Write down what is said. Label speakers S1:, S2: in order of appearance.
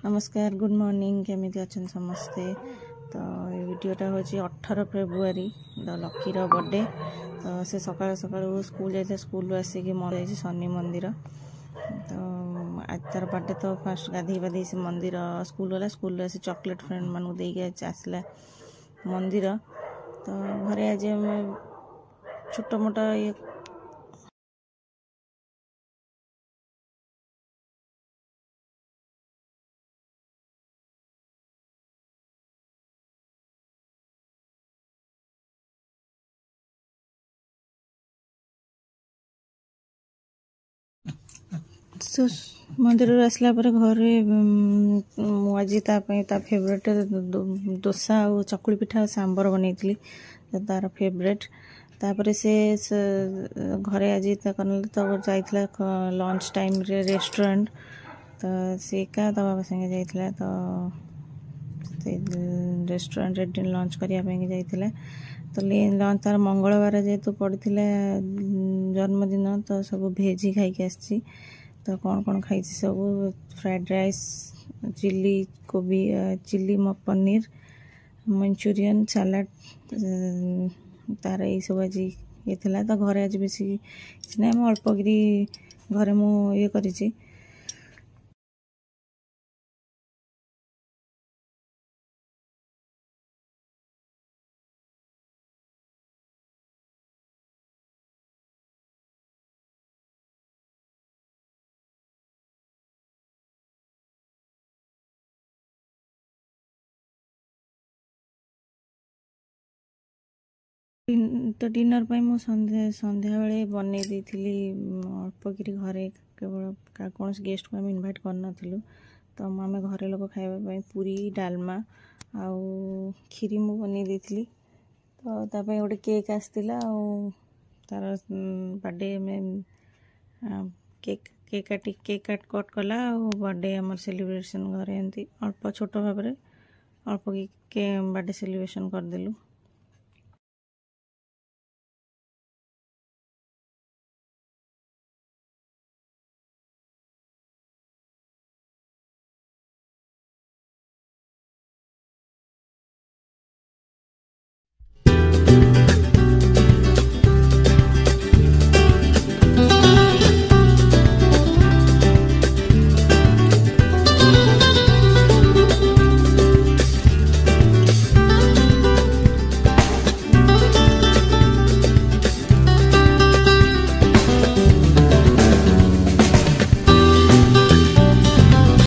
S1: नमस्कार good morning केमिति अच्छन समस्ते। तो ये वीडियोटा हूँ 18 फेब्रुआरी द लकीर बर्थडे। तो से सकाल सकाल स्कूल जाते स्कूल आसिक जाइए शनि मंदिर। तो आज तार बर्थडे तो फास्ट गाधे बाधे से मंदिर स्कूल गला स्कूल आसी चॉकलेट फ्रेंड मानू देके आसला मंदिर। तो घरे आज छोट मोटा ये मंदिर आसला घरे आज ता फेवरेट डोसा और चकुली पिठा सांबर बनई तार फेवरेट। तापर से घरे आज तो जाइला लंच टाइम रे रेस्टोरेंट। तो से का तो बाबा संगे जाइला तो रेस्टोरेंट रे लंच करने जाइला। तो लंच तार मंगलवार जेहेतु पड़ी जन्मदिन तो सब भेज ही खाई आसी। तो कौन खाई सब फ्राइड राइस चिल्ली कोबी चिल्ली पनीर मंचूरियन सलाड तार यही सब आज ये तो घरे आज बेस ना अल्प गिरी घरे मु ये करी। तो डिनर पर मुझे संध्या बेले बनई अल्प कि घरे केवल कौन गेस्ट को आम इनभाइट कर तो आम घरे लोग खावाई पूरी डालमा आउ खीरी मु बनई तो तापाई गोटे केक आसला तार बर्थडे में केक केक कट कला बर्थडे आम सेलिब्रेशन घरे एमती अल्प छोट भाव अल्प कि बर्थडे सेलिब्रेशन करदेलु।